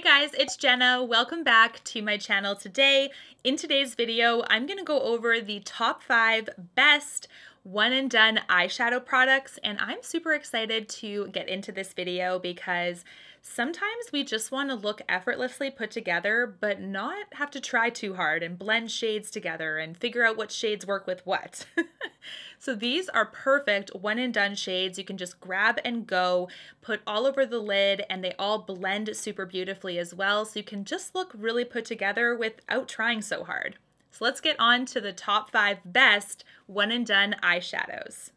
Guys, it's Jenna. Welcome back to my channel today. In today's video, I'm going to go over the top 5 best one and done eyeshadow products, and I'm super excited to get into this video because sometimes we just want to look effortlessly put together, but not have to try too hard and blend shades together and figure out what shades work with what. So these are perfect one and done shades. You can just grab and go, put all over the lid, and they all blend super beautifully as well. So you can just look really put together without trying so hard. So let's get on to the top 5 best one and done eyeshadows.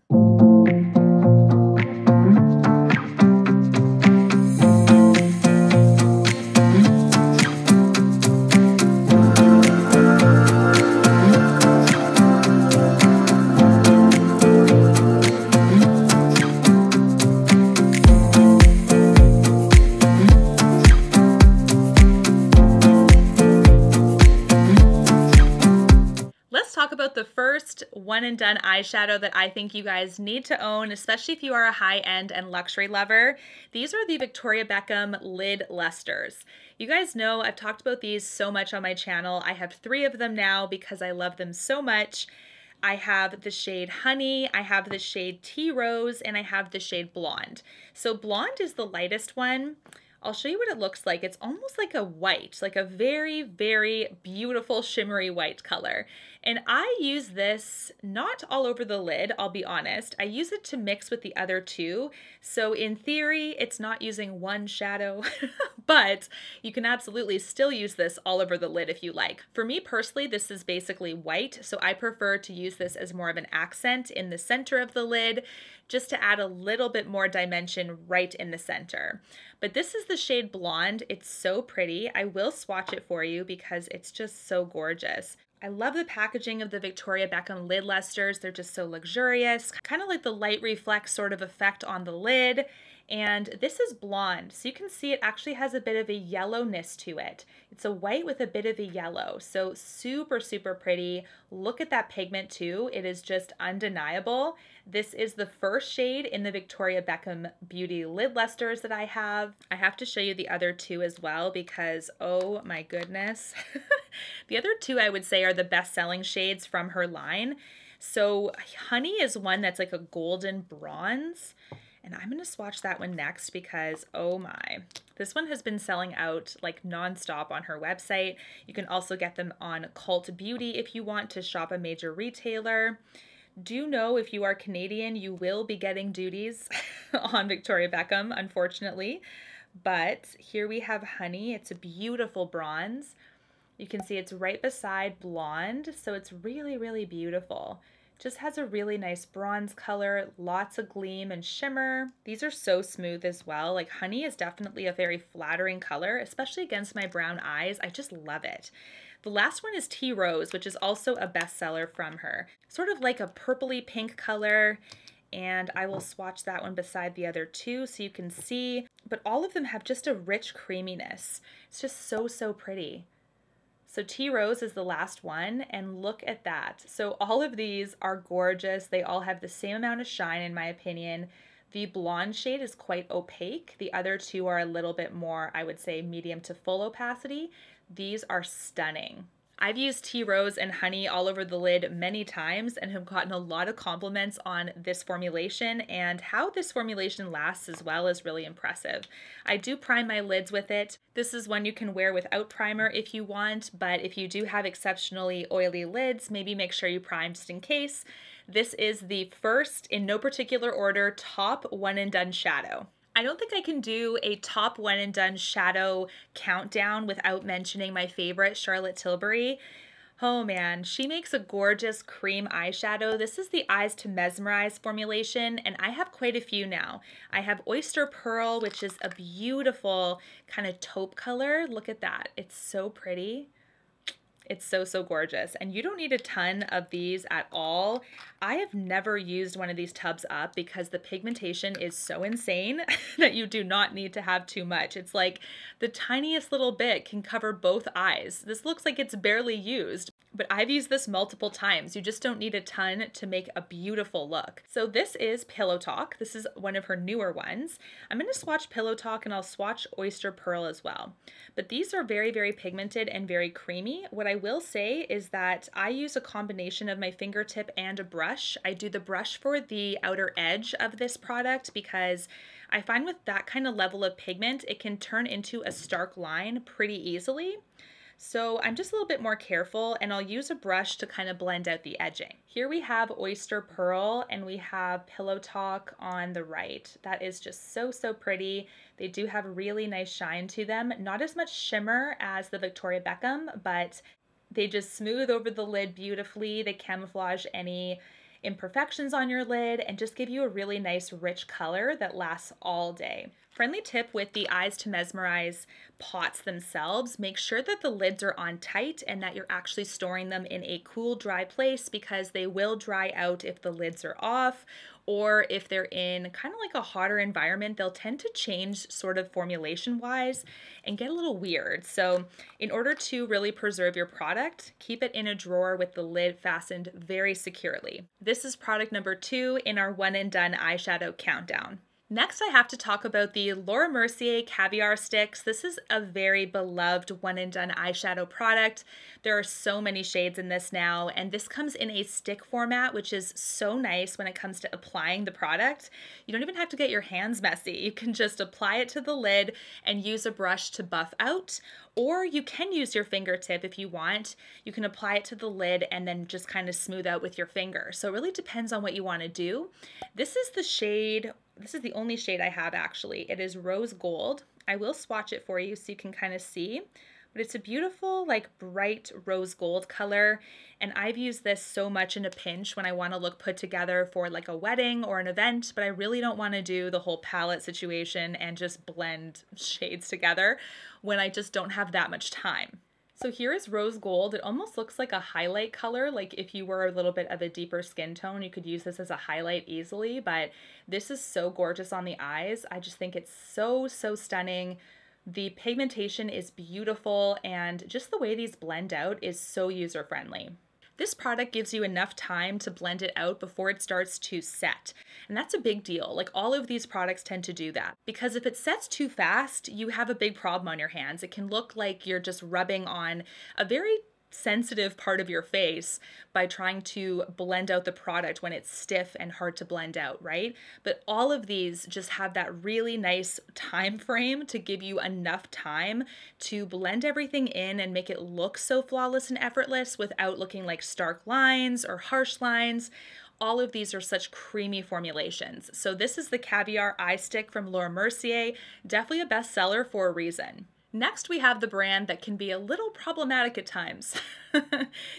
About the first one and done eyeshadow that I think you guys need to own, especially if you are a high-end and luxury lover. These are the Victoria Beckham Lid Lustres. You guys know I've talked about these so much on my channel. I have 3 of them now because I love them so much. I have the shade Honey, I have the shade Tea Rose, and I have the shade Blonde. So Blonde is the lightest one. I'll show you what it looks like. It's almost like a white, like a very, very beautiful shimmery white color. And I use this not all over the lid, I'll be honest. I use it to mix with the other 2. So in theory, it's not using one shadow, but you can absolutely still use this all over the lid if you like. For me personally, this is basically white, so I prefer to use this as more of an accent in the center of the lid, just to add a little bit more dimension right in the center. But this is the shade Blonde. It's so pretty. I will swatch it for you because it's just so gorgeous. I love the packaging of the Victoria Beckham Lid Lustres. They're just so luxurious, kind of like the light reflex sort of effect on the lid. And this is Blonde, so you can see it actually has a bit of a yellowness to it. It's a white with a bit of a yellow, so super, super pretty. Look at that pigment too. It is just undeniable. This is the first shade in the Victoria Beckham Beauty Lid Lustres that I have. I have to show you the other 2 as well because, oh my goodness. The other 2 I would say are the best-selling shades from her line. So Honey is one that's like a golden bronze. And I'm going to swatch that one next because, oh my, this one has been selling out like nonstop on her website. You can also get them on Cult Beauty if you want to shop a major retailer. Do know if you are Canadian, you will be getting duties on Victoria Beckham, unfortunately. But here we have Honey. It's a beautiful bronze. You can see it's right beside Blonde, so it's really, really beautiful. Just has a really nice bronze color, lots of gleam and shimmer. These are so smooth as well. Like Honey is definitely a very flattering color, especially against my brown eyes. I just love it. The last one is Tea Rose, which is also a bestseller from her. Sort of like a purpley pink color, and I will swatch that one beside the other 2 so you can see. But all of them have just a rich creaminess. It's just so, so pretty. So Tea Rose is the last one, and look at that. So all of these are gorgeous. They all have the same amount of shine in my opinion. The Blonde shade is quite opaque. The other 2 are a little bit more, I would say, medium to full opacity. These are stunning. I've used Tea Rose and Honey all over the lid many times and have gotten a lot of compliments on this formulation, and how this formulation lasts as well is really impressive. I do prime my lids with it. This is one you can wear without primer if you want, but if you do have exceptionally oily lids, maybe make sure you prime just in case. This is the first, in no particular order, top one and done shadow. I don't think I can do a top one and done shadow countdown without mentioning my favorite, Charlotte Tilbury. Oh man, she makes a gorgeous cream eyeshadow. This is the Eyes to Mesmerize formulation, and I have quite a few now. I have Oyster Pearl, which is a beautiful kind of taupe color. Look at that. It's so pretty. It's so, so gorgeous. And you don't need a ton of these at all. I have never used one of these tubs up because the pigmentation is so insane that you do not need to have too much. It's like the tiniest little bit can cover both eyes. This looks like it's barely used. but I've used this multiple times. You just don't need a ton to make a beautiful look. So this is Pillow Talk. This is one of her newer ones. I'm going to swatch Pillow Talk and I'll swatch Oyster Pearl as well. But these are very, very pigmented and very creamy. What I will say is that I use a combination of my fingertip and a brush. I do the brush for the outer edge of this product because I find with that kind of level of pigment, it can turn into a stark line pretty easily. So I'm just a little bit more careful, and I'll use a brush to kind of blend out the edging. Here we have Oyster Pearl and we have Pillow Talk on the right. That is just so, so pretty. They do have a really nice shine to them. Not as much shimmer as the Victoria Beckham, but they just smooth over the lid beautifully. They camouflage any imperfections on your lid and just give you a really nice rich color that lasts all day. Friendly tip with the Eyes to Mesmerize pots themselves, make sure that the lids are on tight and that you're actually storing them in a cool, dry place because they will dry out if the lids are off, or if they're in kind of like a hotter environment, they'll tend to change sort of formulation wise and get a little weird. So in order to really preserve your product, keep it in a drawer with the lid fastened very securely. This is product number 2 in our One and Done eyeshadow countdown. Next, I have to talk about the Laura Mercier Caviar sticks. This is a very beloved One and Done eyeshadow product. There are so many shades in this now, and this comes in a stick format, which is so nice when it comes to applying the product. You don't even have to get your hands messy. You can just apply it to the lid and use a brush to buff out, or you can use your fingertip if you want. You can apply it to the lid and then just kind of smooth out with your finger. So it really depends on what you want to do. This is the shade. This is the only shade I have actually. It is Rose Gold. I will swatch it for you so you can kind of see, but it's a beautiful like bright rose gold color. And I've used this so much in a pinch when I want to look put together for like a wedding or an event, but I really don't want to do the whole palette situation and just blend shades together when I just don't have that much time. So here is Rose Gold. It almost looks like a highlight color. Like if you were a little bit of a deeper skin tone, you could use this as a highlight easily, but this is so gorgeous on the eyes. I just think it's so, so stunning. The pigmentation is beautiful, and just the way these blend out is so user-friendly. This product gives you enough time to blend it out before it starts to set. And that's a big deal. Like all of these products tend to do that because if it sets too fast, you have a big problem on your hands. It can look like you're just rubbing on a very sensitive part of your face by trying to blend out the product when it's stiff and hard to blend out, right? But all of these just have that really nice time frame to give you enough time to blend everything in and make it look so flawless and effortless without looking like stark lines or harsh lines. All of these are such creamy formulations. So this is the Caviar Eye Stick from Laura Mercier, definitely a bestseller for a reason. Next, we have the brand that can be a little problematic at times.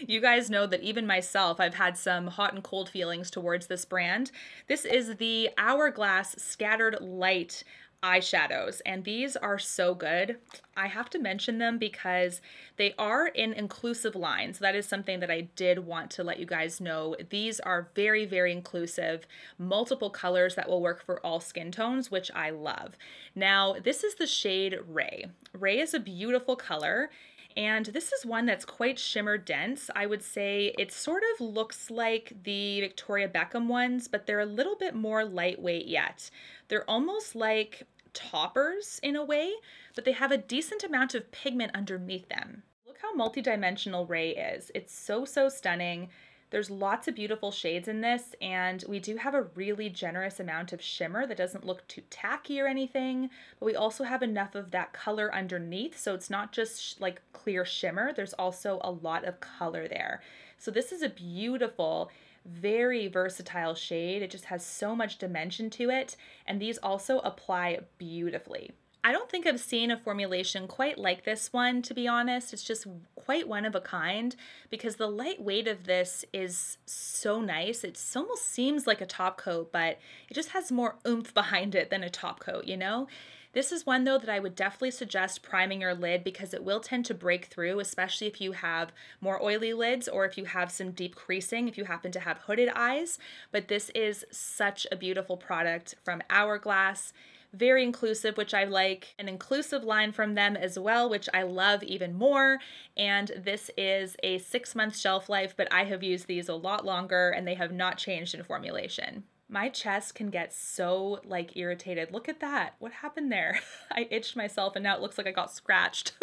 You guys know that even myself, I've had some hot and cold feelings towards this brand. This is the Hourglass Scattered Light eyeshadows, and these are so good. I have to mention them because they are in inclusive lines. That is something that I did want to let you guys know. These are very, very inclusive, multiple colors that will work for all skin tones, which I love. Now, this is the shade Ray. Ray is a beautiful color, and this is one that's quite shimmer dense. I would say it sort of looks like the Victoria Beckham ones, but they're a little bit more lightweight yet. They're almost like toppers in a way, but they have a decent amount of pigment underneath them. Look how multidimensional Ray is. It's so, so stunning. There's lots of beautiful shades in this, and we do have a really generous amount of shimmer that doesn't look too tacky or anything, but we also have enough of that color underneath, so it's not just like clear shimmer, there's also a lot of color there. So this is a beautiful, very versatile shade. It just has so much dimension to it, and these also apply beautifully. I don't think I've seen a formulation quite like this one, to be honest. It's just quite one of a kind because the light weight of this is so nice. It almost seems like a top coat, but it just has more oomph behind it than a top coat, you know? This is one though that I would definitely suggest priming your lid because it will tend to break through, especially if you have more oily lids or if you have some deep creasing, if you happen to have hooded eyes. But this is such a beautiful product from Hourglass. Very inclusive, which I like. An inclusive line from them as well, which I love even more. And this is a 6-month shelf life, but I have used these a lot longer and they have not changed in formulation. My chest can get so like irritated. Look at that. What happened there? I itched myself and now it looks like I got scratched.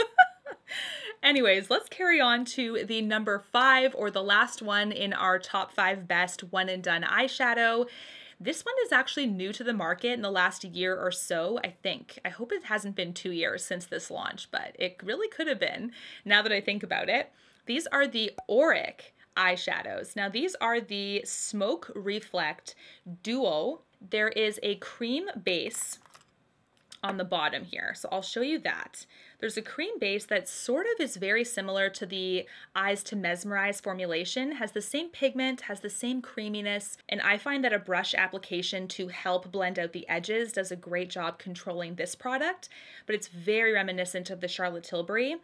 Anyways, let's carry on to the number 5, or the last one in our top 5 best one and done eyeshadow. This one is actually new to the market in the last year or so, I think. I hope it hasn't been 2 years since this launch, but it really could have been now that I think about it. These are the Auric eyeshadows. Now these are the Smoke Reflect Duo. There is a cream base on the bottom here, so I'll show you that. There's a cream base that sort of is very similar to the Eyes to Mesmerize formulation, has the same pigment, has the same creaminess, and I find that a brush application to help blend out the edges does a great job controlling this product, but it's very reminiscent of the Charlotte Tilbury.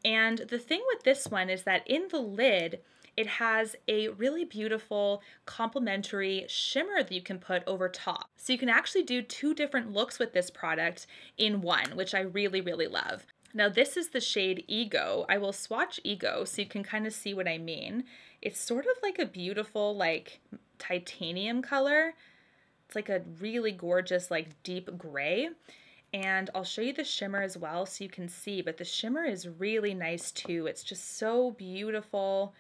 And the thing with this one is that in the lid, it has a really beautiful complementary shimmer that you can put over top. So you can actually do 2 different looks with this product in one, which I really, really love. Now this is the shade Ego. I will swatch Ego so you can kind of see what I mean. It's sort of like a beautiful like titanium color. It's like a really gorgeous like deep gray. And I'll show you the shimmer as well so you can see, but the shimmer is really nice too. It's just so beautiful.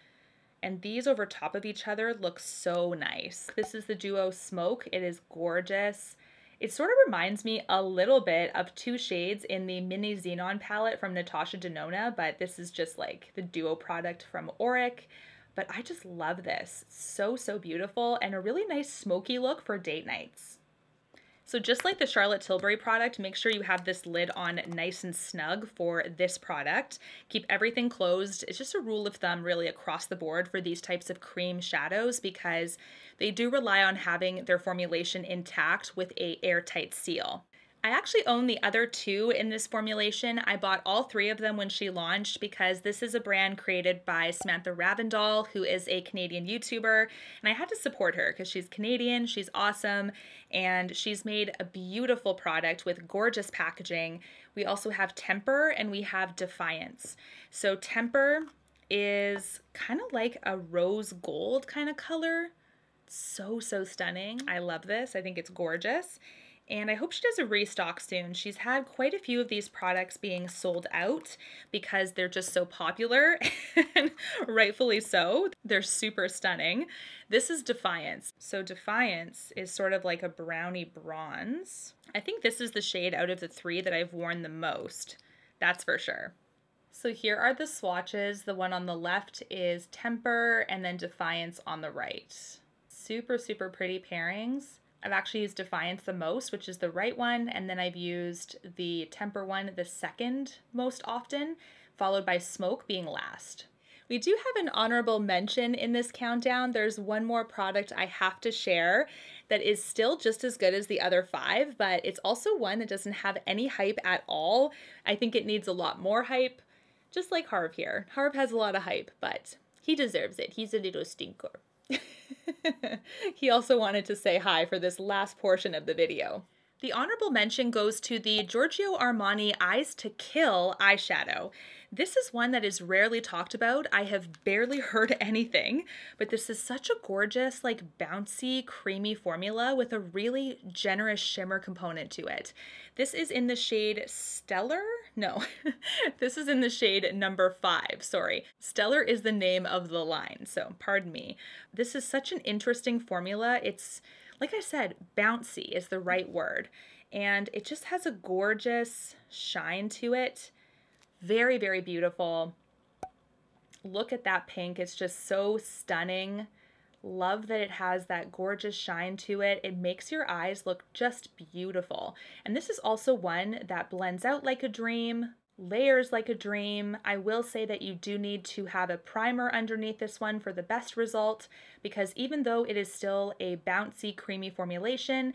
And these over top of each other look so nice. This is the Duo Smoke. It is gorgeous. It sort of reminds me a little bit of 2 shades in the Mini Xenon palette from Natasha Denona, but this is just like the Duo product from Auric. But I just love this. So, so beautiful and a really nice smoky look for date nights. So just like the Charlotte Tilbury product, make sure you have this lid on nice and snug for this product. Keep everything closed. It's just a rule of thumb really across the board for these types of cream shadows because they do rely on having their formulation intact with an airtight seal. I actually own the other 2 in this formulation. I bought all 3 of them when she launched because this is a brand created by Samantha Ravndal, who is a Canadian YouTuber, and I had to support her because she's Canadian, she's awesome, and she's made a beautiful product with gorgeous packaging. We also have Temper and we have Defiance. So Temper is kind of like a rose gold kind of color. So, so stunning. I love this. I think it's gorgeous. And I hope she does a restock soon. She's had quite a few of these products being sold out because they're just so popular, and rightfully so. They're super stunning. This is Defiance. So Defiance is sort of like a brownie bronze. I think this is the shade out of the 3 that I've worn the most. That's for sure. So here are the swatches. The one on the left is Temper and then Defiance on the right. Super, super pretty pairings. I've actually used Defiance the most, which is the right one, and then I've used the Temper one the second most often, followed by Smoke being last. We do have an honorable mention in this countdown. There's one more product I have to share that is still just as good as the other 5, but it's also one that doesn't have any hype at all. I think it needs a lot more hype, just like Harv here. Harv has a lot of hype, but he deserves it. He's a little stinker. He also wanted to say hi for this last portion of the video. The honorable mention goes to the Giorgio Armani Eyes to Kill eyeshadow. This is one that is rarely talked about. I have barely heard anything, but this is such a gorgeous, like bouncy, creamy formula with a really generous shimmer component to it. This is in the shade Stellar? No, this is in the shade number 5, sorry. Stellar is the name of the line, so pardon me. This is such an interesting formula. It's, like I said, bouncy is the right word. And it just has a gorgeous shine to it. Very, very beautiful. Look at that pink. It's just so stunning. Love that it has that gorgeous shine to it. It makes your eyes look just beautiful. And this is also one that blends out like a dream, layers like a dream. I will say that you do need to have a primer underneath this one for the best result, because even though it is still a bouncy, creamy formulation,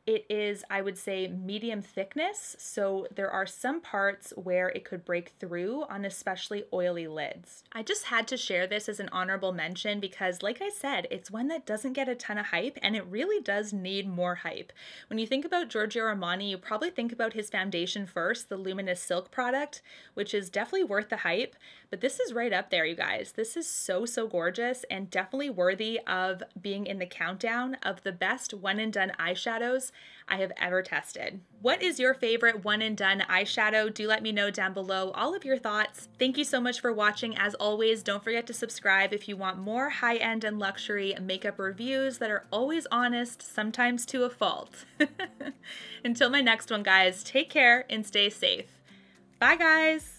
It is, I would say, medium thickness, so there are some parts where it could break through on especially oily lids. I just had to share this as an honorable mention because, like I said, it's one that doesn't get a ton of hype, and it really does need more hype. When you think about Giorgio Armani, you probably think about his foundation first, the Luminous Silk product, which is definitely worth the hype, but this is right up there, you guys. This is so, so gorgeous and definitely worthy of being in the countdown of the best one and done eyeshadows I have ever tested. What is your favorite one and done eyeshadow? Do let me know down below all of your thoughts. Thank you so much for watching. As always, don't forget to subscribe if you want more high-end and luxury makeup reviews that are always honest, sometimes to a fault. Until my next one, guys, take care and stay safe. Bye, guys.